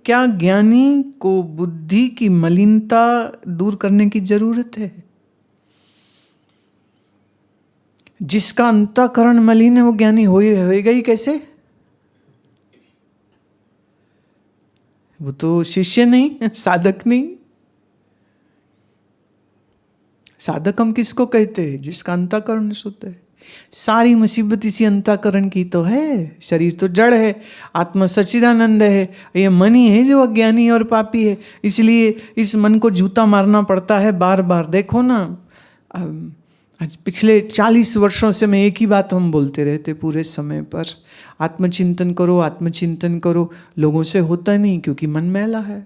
क्या ज्ञानी को बुद्धि की मलिनता दूर करने की जरूरत है? जिसका अंतःकरण मलिन है वो ज्ञानी होएगा ही कैसे? वो तो शिष्य नहीं, साधक नहीं। साधक हम किसको कहते हैं? जिसका अंतःकरण शुद्ध है। सारी मुसीबत इसी अंतःकरण की तो है। शरीर तो जड़ है, आत्मा सच्चिदानंद है, ये मन ही है जो अज्ञानी और पापी है। इसलिए इस मन को जूता मारना पड़ता है बार बार। देखो ना, आज पिछले 40 वर्षों से मैं एक ही बात हम बोलते रहते पूरे समय पर, आत्मचिंतन करो, आत्मचिंतन करो। लोगों से होता नहीं क्योंकि मन मैला है।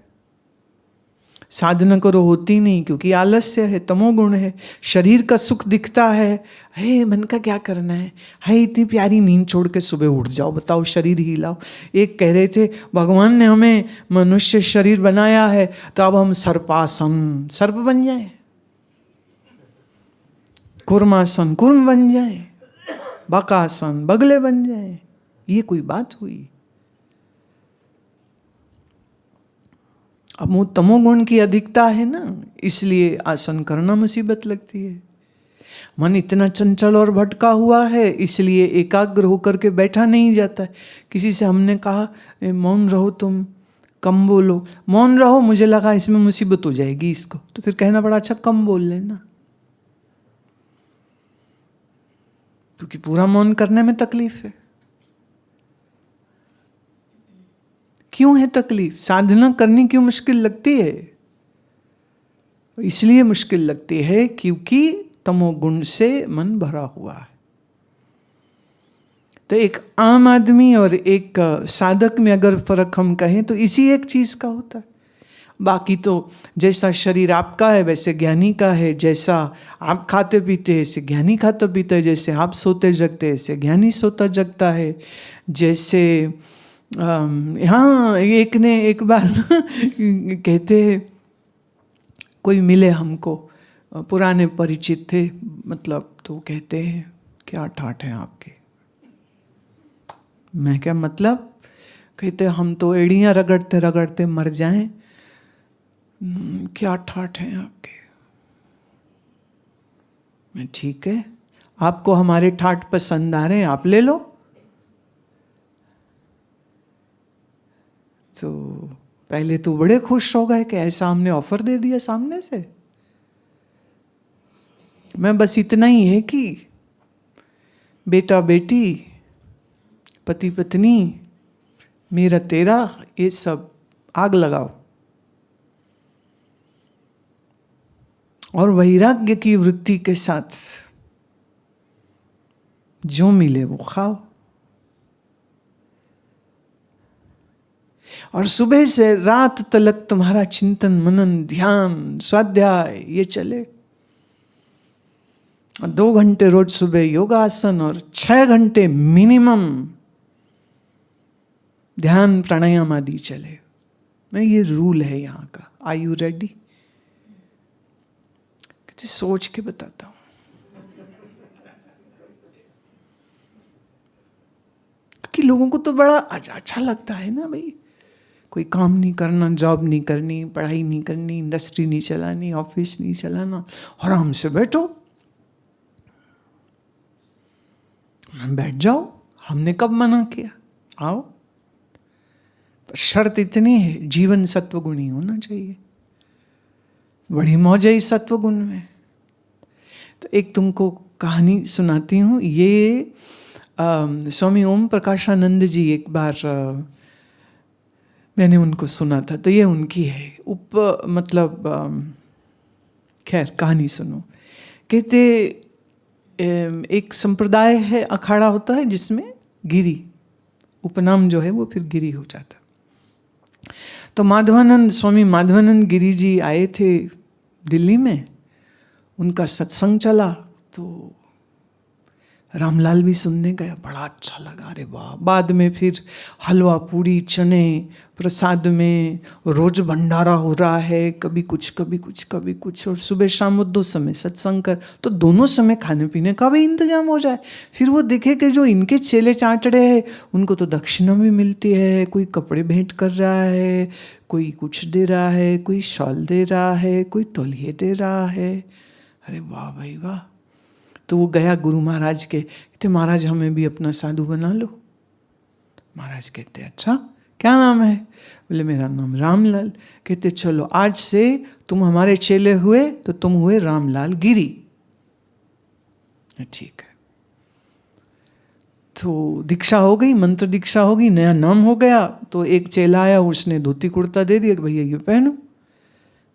साधना करो, होती नहीं क्योंकि आलस्य है, तमोगुण है। शरीर का सुख दिखता है, हे मन का क्या करना है इतनी प्यारी नींद छोड़ के सुबह उठ जाओ, बताओ शरीर हिलाओ। एक कह रहे थे भगवान ने हमें मनुष्य शरीर बनाया है तो अब हम सर्पासन सर्प बन जाए, कुर्मासन कुर्म बन जाए, बकासन बगले बन जाए। ये कोई बात हुई? अब वो तमोगुण की अधिकता है ना, इसलिए आसन करना मुसीबत लगती है। मन इतना चंचल और भटका हुआ है, इसलिए एकाग्र होकर के बैठा नहीं जाता है। किसी से हमने कहा मौन रहो, तुम कम बोलो, मौन रहो, मुझे लगा इसमें मुसीबत हो जाएगी इसको, तो फिर कहना पड़ा अच्छा कम बोल लेना, क्योंकि पूरा मौन करने में तकलीफ है। क्यों है तकलीफ? साधना करनी क्यों मुश्किल लगती है? इसलिए मुश्किल लगती है क्योंकि तमोगुण से मन भरा हुआ है। तो एक आम आदमी और एक साधक में अगर फर्क हम कहें तो इसी एक चीज का होता है। बाकी तो जैसा शरीर आपका है वैसे ज्ञानी का है, जैसा आप खाते पीते हैं ऐसे ज्ञानी खाता पीता है, जैसे आप सोते जगते हैं ऐसे ज्ञानी सोता जगता है। जैसे हाँ, एक ने एक बार कहते कोई मिले हमको, पुराने परिचित थे मतलब, तो कहते हैं क्या ठाठ है आपके? मैं क्या मतलब? कहते हम तो एड़ियाँ रगड़ते रगड़ते मर जाएं, क्या ठाठ हैं आपके? मैं ठीक है, आपको हमारे ठाठ पसंद आ रहे हैं, आप ले लो। तो पहले तो बड़े खुश हो गए कि ऐसा हमने ऑफर दे दिया सामने से। मैं बस इतना ही है कि बेटा बेटी, पति पत्नी, मेरा तेरा, ये सब आग लगाओ और वैराग्य की वृत्ति के साथ जो मिले वो खाओ। और सुबह से रात तलक तुम्हारा चिंतन मनन ध्यान स्वाध्याय ये चले। 2 घंटे रोज सुबह योगासन और 6 घंटे मिनिमम ध्यान प्राणायाम आदि चले। मैं ये रूल है यहाँ का। Are you ready? सोच के बताता हूं, कि लोगों को तो बड़ा अच्छा लगता है ना भाई, कोई काम नहीं करना, जॉब नहीं करनी, पढ़ाई नहीं करनी, इंडस्ट्री नहीं चलानी, ऑफिस नहीं चलाना, आराम से बैठो, बैठ जाओ। हमने कब मना किया? आओ। पर शर्त इतनी है, जीवन सत्वगुणी होना चाहिए। बड़ी मौज है इस सत्वगुण में। तो एक तुमको कहानी सुनाती हूँ। ये स्वामी ओम प्रकाशानंद जी, एक बार मैंने उनको सुना था, तो ये उनकी है मतलब खैर कहानी सुनो। कहते एक संप्रदाय है, अखाड़ा होता है जिसमें गिरी, उपनाम जो है वो फिर गिरी हो जाता। तो माधवानंद, स्वामी माधवानंद गिरी जी आए थे दिल्ली में, उनका सत्संग चला। तो रामलाल भी सुनने गया, बड़ा अच्छा लगा, अरे वाह। बाद में फिर हलवा पूड़ी चने प्रसाद में, रोज भंडारा हो रहा है, कभी कुछ कभी कुछ कभी कुछ, और सुबह शाम वो 2 समय सत्संग कर, तो दोनों समय खाने पीने का भी इंतजाम हो जाए। फिर वो देखे कि जो इनके चेले चाटड़े हैं उनको तो दक्षिणा भी मिलती है, कोई कपड़े भेंट कर रहा है, कोई कुछ दे रहा है, कोई शॉल दे रहा है, कोई तौलिए दे रहा है। अरे वाह भाई वाह। तो वो गया गुरु महाराज के, कहते महाराज हमें भी अपना साधु बना लो। महाराज कहते अच्छा क्या नाम है? बोले मेरा नाम रामलाल। कहते चलो आज से तुम हमारे चेले हुए तो तुम हुए रामलाल गिरी। ठीक है, तो दीक्षा हो गई, मंत्र दीक्षा हो गई, नया नाम हो गया। तो एक चेला आया, उसने धोती कुर्ता दे दिया कि भैया ये पहनो।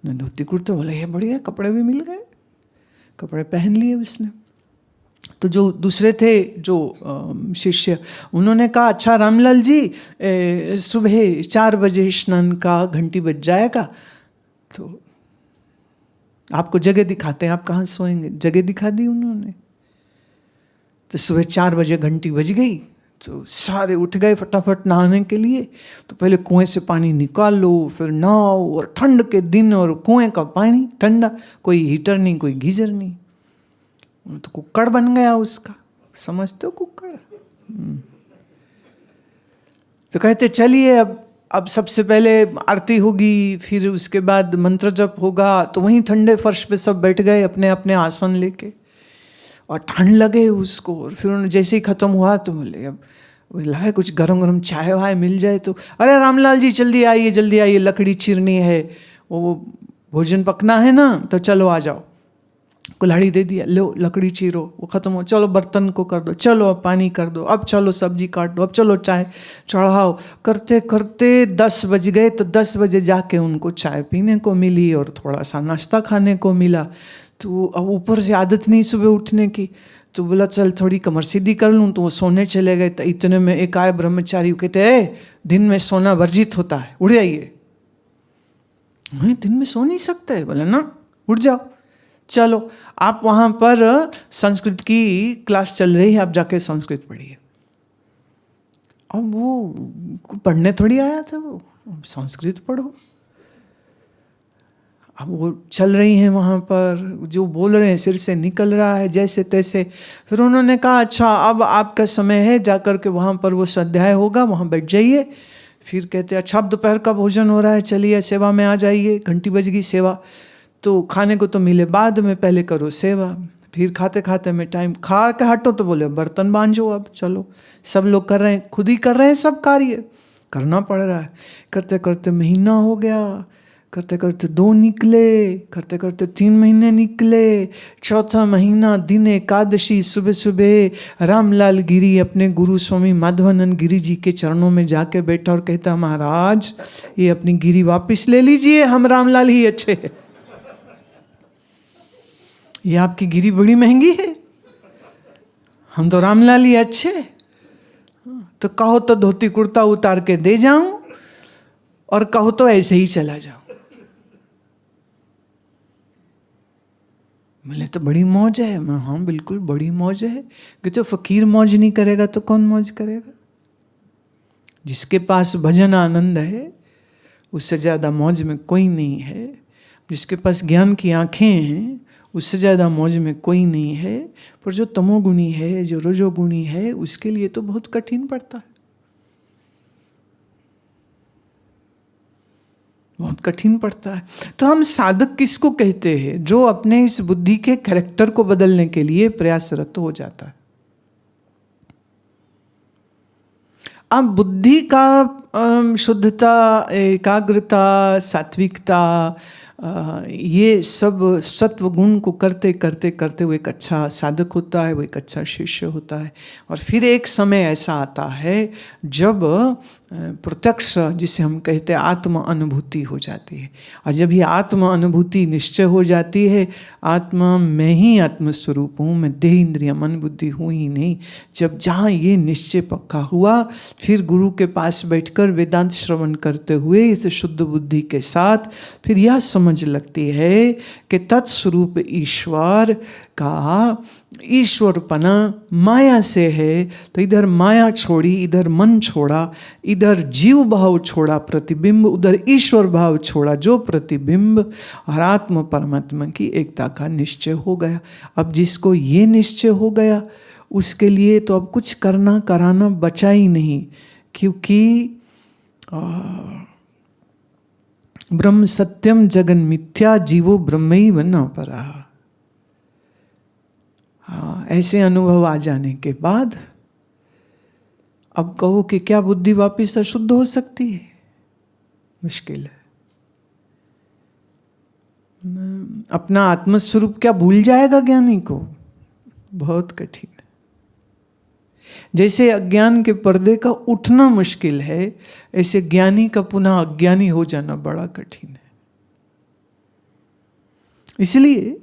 न धोती कुर्ता, बोले ये बढ़िया, कपड़े भी मिल गए, कपड़े पहन लिए उसने। तो जो दूसरे थे जो शिष्य, उन्होंने कहा अच्छा रामलाल जी सुबह 4 बजे स्नान का घंटी बज जाएगा, तो आपको जगह दिखाते हैं, आप कहाँ सोएंगे। जगह दिखा दी उन्होंने। तो सुबह 4 बजे घंटी बज गई, तो सारे उठ गए फटाफट नहाने के लिए। तो पहले कुएं से पानी निकाल लो, फिर नहाओ, और ठंड के दिन और कुएं का पानी ठंडा, कोई हीटर नहीं, कोई गीजर नहीं, तो कुक्कड़ बन गया उसका। समझते हो कुक्कड़? तो कहते चलिए अब सबसे पहले आरती होगी, फिर उसके बाद मंत्र जप होगा। तो वहीं ठंडे फर्श पे सब बैठ गए अपने अपने आसन लेके, और ठंड लगे उसको। और फिर उन्होंने जैसे ही खत्म हुआ तो बोले अब लगा कुछ गरम गरम चाय वाय मिल जाए। तो अरे रामलाल जी जल्दी आइए, लकड़ी चीरनी है, वो भोजन पकना है ना, तो चलो आ जाओ। कुल्हाड़ी दे दिया, लो लकड़ी चीरो, वो खत्म हो, चलो बर्तन को कर दो, चलो अब पानी कर दो, अब चलो सब्जी काट दो, अब चलो चाय चढ़ाओ। करते करते 10 बज गए। तो 10 बजे जाके उनको चाय पीने को मिली और थोड़ा सा नाश्ता खाने को मिला। तो अब ऊपर से आदत नहीं सुबह उठने की, तो बोला चल थोड़ी कमर सीधी कर लूँ। तो वो सोने चले गए। तो इतने में एक आए ब्रह्मचारी, कहते दिन में सोना वर्जित होता है, उठ जाइए। दिन में सो नहीं सकते? बोले ना, उठ जाओ, चलो आप वहाँ पर संस्कृत की क्लास चल रही है, आप जाके संस्कृत पढ़िए। अब वो पढ़ने थोड़ी आया था, वो संस्कृत पढ़ो। अब वो चल रही हैं वहाँ पर, जो बोल रहे हैं सिर से निकल रहा है जैसे तैसे। फिर उन्होंने कहा अच्छा अब आपका समय है, जाकर के वहाँ पर वो स्वाध्याय होगा, वहाँ बैठ जाइए। फिर कहते अच्छा अब दोपहर का भोजन हो रहा है, चलिए सेवा में आ जाइए। घंटी बज गई, सेवा तो खाने को तो मिले बाद में, पहले करो सेवा। फिर खाते खाते में टाइम, खा के हटो तो बोले बर्तन बांझो। अब चलो सब लोग कर रहे हैं, खुद ही कर रहे हैं, सब कार्य करना पड़ रहा है। करते करते महीना हो गया, करते करते 2 निकले, करते करते 3 महीने निकले। 4था महीना दिन एकादशी, सुबह सुबह रामलाल गिरी अपने गुरु स्वामी माधवानंद गिरी जी के चरणों में जाके बैठा और कहता महाराज ये अपनी गिरी वापस ले लीजिए, हम रामलाल ही अच्छे हैं। ये आपकी गिरी बड़ी महंगी है, हम तो रामलाल ही अच्छे। तो कहो तो धोती कुर्ता उतार के दे जाऊं, और कहो तो ऐसे ही चला जाऊं। बोले तो बड़ी मौज है। मैं हाँ बिल्कुल बड़ी मौज है। कि तो फकीर मौज नहीं करेगा तो कौन मौज करेगा? जिसके पास भजन आनंद है उससे ज़्यादा मौज में कोई नहीं है। जिसके पास ज्ञान की आंखें हैं उससे ज़्यादा मौज में कोई नहीं है। पर जो तमोगुणी है, जो रजोगुणी है, उसके लिए तो बहुत कठिन पड़ता है, बहुत कठिन पड़ता है। तो हम साधक किसको कहते हैं? जो अपने इस बुद्धि के कैरेक्टर को बदलने के लिए प्रयासरत हो जाता है। अब बुद्धि का शुद्धता, एकाग्रता, सात्विकता, ये सब सत्व गुण को करते करते करते वो एक अच्छा साधक होता है, वो एक अच्छा शिष्य होता है। और फिर एक समय ऐसा आता है जब प्रत्यक्ष, जिसे हम कहते हैं आत्म अनुभूति हो जाती है। और जब ये आत्म अनुभूति निश्चय हो जाती है, आत्मा मैं ही आत्मस्वरूप हूँ, मैं देह इंद्रिय मन बुद्धि हूँ ही नहीं, जब जहाँ ये निश्चय पक्का हुआ, फिर गुरु के पास बैठकर वेदांत श्रवण करते हुए इस शुद्ध बुद्धि के साथ फिर यह समझ लगती है कि तत्स्वरूप ईश्वर का ईश्वरपना माया से है, तो इधर माया छोड़ी, इधर मन छोड़ा, इधर जीव भाव छोड़ा प्रतिबिंब, उधर ईश्वर भाव छोड़ा जो प्रतिबिंब, और आत्म परमात्मा की एकता का निश्चय हो गया। अब जिसको ये निश्चय हो गया उसके लिए तो अब कुछ करना कराना बचा ही नहीं, क्योंकि ब्रह्म सत्यम जगन मिथ्या जीवो ब्रह्मैव न परः। ऐसे अनुभव आ जाने के बाद अब कहो कि क्या बुद्धि वापिस अशुद्ध हो सकती है? मुश्किल है। अपना आत्मस्वरूप क्या भूल जाएगा ज्ञानी को? बहुत कठिन। जैसे अज्ञान के पर्दे का उठना मुश्किल है, ऐसे ज्ञानी का पुनः अज्ञानी हो जाना बड़ा कठिन है। इसलिए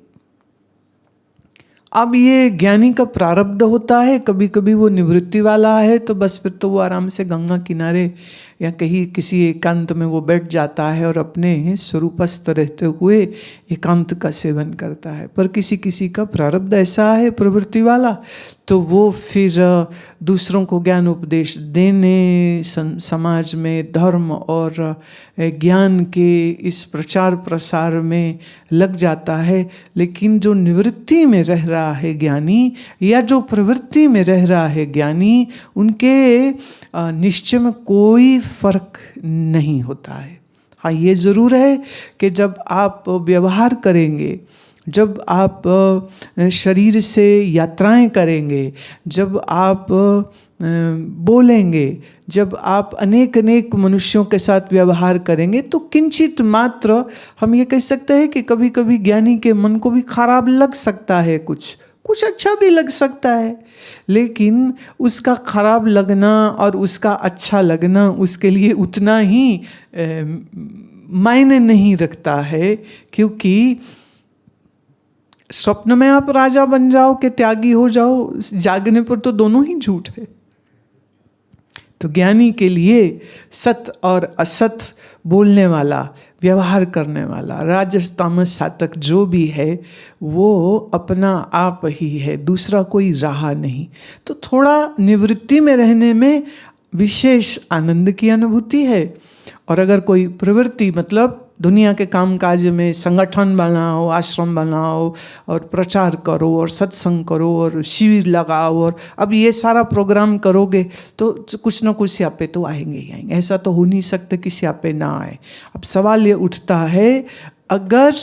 अब ये ज्ञानी का प्रारब्ध होता है, कभी कभी वो निवृत्ति वाला है, तो बस फिर तो वो आराम से गंगा किनारे या कहीं किसी एकांत में वो बैठ जाता है और अपने स्वरूपस्थ रहते हुए एकांत का सेवन करता है। पर किसी किसी का प्रारब्ध ऐसा है प्रवृत्ति वाला, तो वो फिर दूसरों को ज्ञान उपदेश देने, समाज में धर्म और ज्ञान के इस प्रचार प्रसार में लग जाता है। लेकिन जो निवृत्ति में रह रहा है ज्ञानी या जो प्रवृत्ति में रह रहा है ज्ञानी, उनके निश्चय में कोई फर्क नहीं होता है। हाँ, ये ज़रूर है कि जब आप व्यवहार करेंगे, जब आप शरीर से यात्राएं करेंगे, जब आप बोलेंगे, जब आप अनेक अनेक मनुष्यों के साथ व्यवहार करेंगे, तो किंचित मात्र हम ये कह सकते हैं कि कभी कभी ज्ञानी के मन को भी खराब लग सकता है, कुछ अच्छा भी लग सकता है। लेकिन उसका खराब लगना और उसका अच्छा लगना उसके लिए उतना ही मायने नहीं रखता है, क्योंकि स्वप्न में आप राजा बन जाओ कि त्यागी हो जाओ, जागने पर तो दोनों ही झूठ है। तो ज्ञानी के लिए सत और असत बोलने वाला, व्यवहार करने वाला, राजस तामस सातक जो भी है वो अपना आप ही है, दूसरा कोई रहा नहीं। तो थोड़ा निवृत्ति में रहने में विशेष आनंद की अनुभूति है। और अगर कोई प्रवृत्ति मतलब दुनिया के कामकाज में संगठन बनाओ, आश्रम बनाओ और प्रचार करो और सत्संग करो और शिविर लगाओ और अब ये सारा प्रोग्राम करोगे तो कुछ ना कुछ स्यापे तो आएंगे ही आएंगे। ऐसा तो हो नहीं सकता कि स्यापे ना आए। अब सवाल ये उठता है, अगर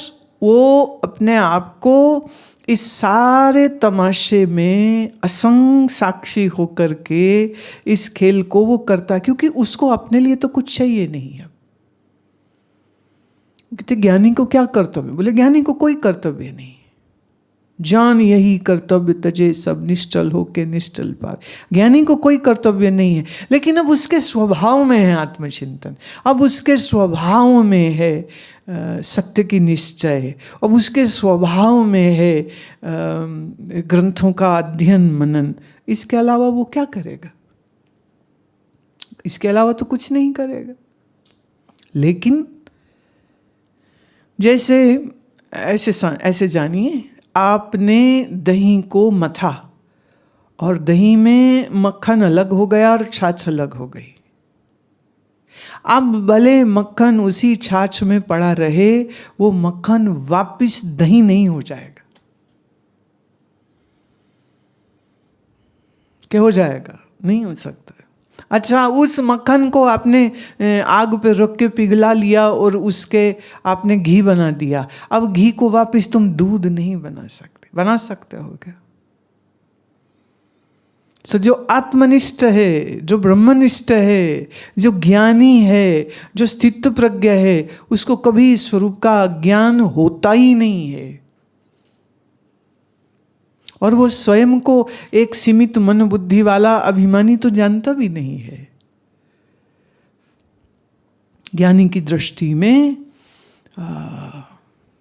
वो अपने आप को इस सारे तमाशे में असंग साक्षी होकर के इस खेल को वो करता, क्योंकि उसको अपने लिए तो कुछ चाहिए नहीं है। कहते ज्ञानी को क्या कर्तव्य? बोले ज्ञानी को कोई कर्तव्य नहीं। जान यही कर्तव्य तजे सब निश्चल होके निश्चल पार। ज्ञानी को कोई कर्तव्य नहीं है, लेकिन अब उसके स्वभाव में है आत्मचिंतन, अब उसके स्वभाव में है सत्य की निश्चय, अब उसके स्वभाव में है ग्रंथों का अध्ययन मनन। इसके अलावा वो क्या करेगा? इसके अलावा तो कुछ नहीं करेगा। लेकिन जैसे ऐसे जानिए, आपने दही को मथा और दही में मक्खन अलग हो गया और छाछ अलग हो गई। अब भले मक्खन उसी छाछ में पड़ा रहे, वो मक्खन वापिस दही नहीं हो जाएगा। क्या हो जाएगा? नहीं हो सकता। अच्छा, उस मक्खन को आपने आग पे रख के पिघला लिया और उसके आपने घी बना दिया। अब घी को वापस तुम दूध नहीं बना सकते। बना सकते हो क्या? सो जो आत्मनिष्ठ है, जो ब्रह्मनिष्ठ है, जो ज्ञानी है, जो स्थित प्रज्ञ है, उसको कभी स्वरूप का ज्ञान होता ही नहीं है। और वो स्वयं को एक सीमित मन बुद्धि वाला अभिमानी तो जानता भी नहीं है। ज्ञानी की दृष्टि में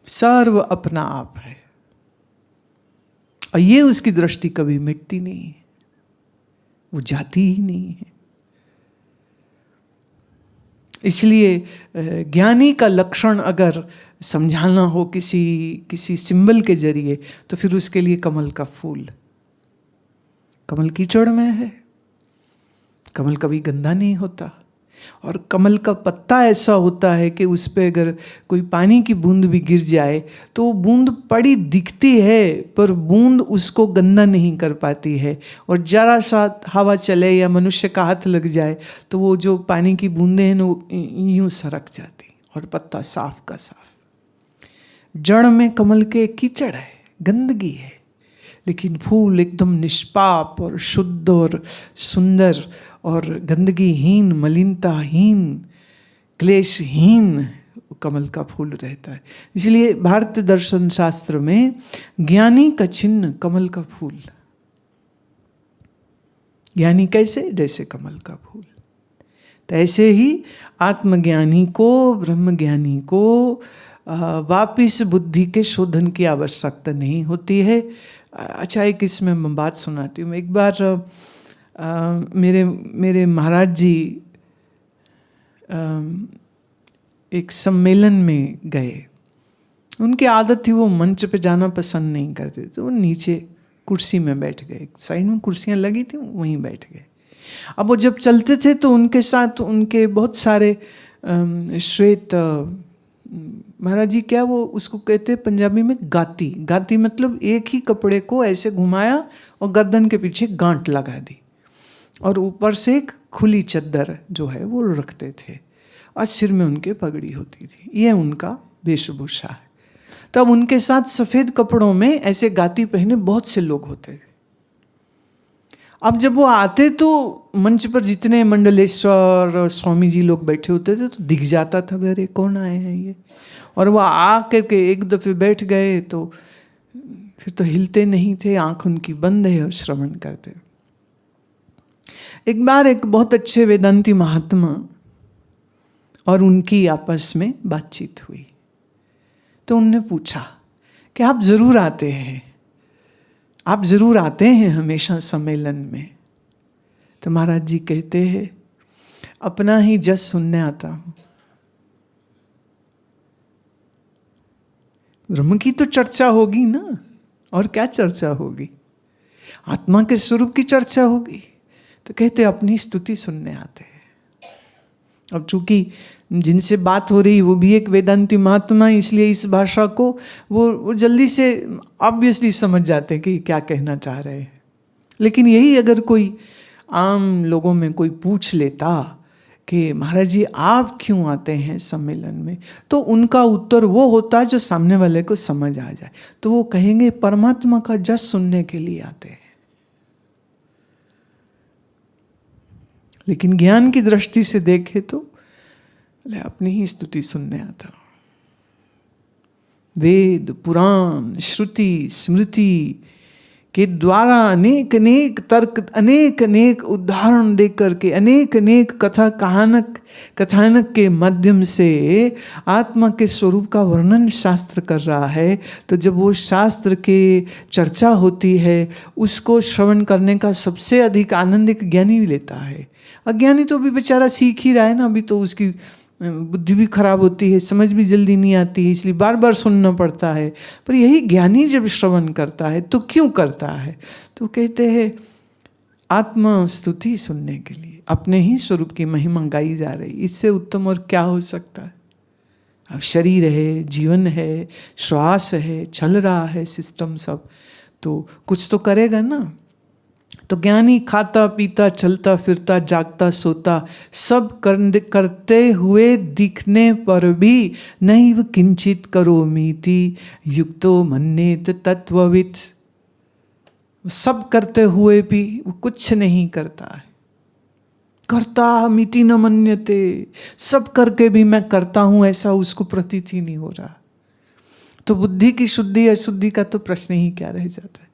सर्व अपना आप है, और ये उसकी दृष्टि कभी मिटती नहीं है, वो जाती ही नहीं है। इसलिए ज्ञानी का लक्षण अगर समझाना हो किसी सिंबल के जरिए, तो फिर उसके लिए कमल का फूल कमल कीचड़ में है। कमल कभी गंदा नहीं होता, और कमल का पत्ता ऐसा होता है कि उस पर अगर कोई पानी की बूंद भी गिर जाए तो वो बूंद पड़ी दिखती है, पर बूंद उसको गंदा नहीं कर पाती है। और जरा सा हवा चले या मनुष्य का हाथ लग जाए तो वो जो पानी की बूंदें हैं वो यूं सरक जाती, और पत्ता साफ का साफ। जड़ में कमल के कीचड़ है, गंदगी है, लेकिन फूल एकदम निष्पाप और शुद्ध और सुंदर और गंदगीहीन, मलिनताहीन, क्लेशहीन कमल का फूल रहता है। इसलिए भारतीय दर्शन शास्त्र में ज्ञानी का चिन्ह कमल का फूल। ज्ञानी कैसे? जैसे कमल का फूल। तो ऐसे ही आत्मज्ञानी को, ब्रह्मज्ञानी को वापिस बुद्धि के शोधन की आवश्यकता नहीं होती है। अच्छा, एक इसमें मैं बात सुनाती हूँ। एक बार मेरे महाराज जी एक सम्मेलन में गए। उनकी आदत थी वो मंच पे जाना पसंद नहीं करते, तो वो नीचे कुर्सी में बैठ गए। साइड में कुर्सियाँ लगी थी, वहीं बैठ गए। अब वो जब चलते थे तो उनके साथ उनके बहुत सारे श्वेत महाराज जी, क्या वो उसको कहते हैं पंजाबी में गाती। गाती मतलब एक ही कपड़े को ऐसे घुमाया और गर्दन के पीछे गांठ लगा दी, और ऊपर से एक खुली चद्दर जो है वो रखते थे, और सिर में उनके पगड़ी होती थी। ये उनका वेशभूषा है। तब उनके साथ सफ़ेद कपड़ों में ऐसे गाती पहने बहुत से लोग होते थे। अब जब वो आते तो मंच पर जितने मंडलेश्वर स्वामी जी लोग बैठे होते थे तो दिख जाता था, अरे कौन आए हैं ये। और वह आ करके एक दफ़े बैठ गए तो फिर तो हिलते नहीं थे, आँख उनकी बंद है और श्रवण करते। एक बार एक बहुत अच्छे वेदांती महात्मा और उनकी आपस में बातचीत हुई, तो उनने पूछा कि आप ज़रूर आते हैं, आप ज़रूर आते हैं हमेशा सम्मेलन में। तो महाराज जी कहते हैं, अपना ही जस सुनने आता हूँ। ब्रह्म की तो चर्चा होगी ना, और क्या चर्चा होगी? आत्मा के स्वरूप की चर्चा होगी। तो कहते अपनी स्तुति सुनने आते हैं। अब चूंकि जिनसे बात हो रही वो भी एक वेदांती महात्मा, इसलिए इस भाषा को वो जल्दी से ऑब्वियसली समझ जाते हैं कि क्या कहना चाह रहे हैं। लेकिन यही अगर कोई आम लोगों में कोई पूछ लेता कि महाराज जी आप क्यों आते हैं सम्मेलन में, तो उनका उत्तर वो होता जो सामने वाले को समझ आ जाए। तो वो कहेंगे परमात्मा का जस सुनने के लिए आते हैं। लेकिन ज्ञान की दृष्टि से देखे तो अपनी ही स्तुति सुनने आता। वेद, पुराण, श्रुति, स्मृति के द्वारा अनेक अनेक तर्क, अनेक अनेक उदाहरण दे करके, अनेक अनेक कथानक के माध्यम से आत्मा के स्वरूप का वर्णन शास्त्र कर रहा है। तो जब वो शास्त्र के चर्चा होती है, उसको श्रवण करने का सबसे अधिक आनंद एक ज्ञानी लेता है। अज्ञानी तो भी बेचारा सीख ही रहा है ना, अभी तो उसकी बुद्धि भी खराब होती है, समझ भी जल्दी नहीं आती है, इसलिए बार बार सुनना पड़ता है। पर यही ज्ञानी जब श्रवण करता है तो क्यों करता है? तो कहते हैं आत्मा स्तुति सुनने के लिए, अपने ही स्वरूप की महिमा गाई जा रही, इससे उत्तम और क्या हो सकता है? अब शरीर है, जीवन है, श्वास है, चल रहा है सिस्टम सब, तो कुछ तो करेगा ना। तो ज्ञानी खाता पीता चलता फिरता जागता सोता सब करते हुए दिखने पर भी नैव किंचित करोमीति युक्तो मन्येत तत्ववित्। सब करते हुए भी वो कुछ नहीं करता है। करता मिति न मन्यते, सब करके भी मैं करता हूं ऐसा उसको प्रतीत ही नहीं हो रहा। तो बुद्धि की शुद्धि अशुद्धि का तो प्रश्न ही क्या रह जाता है।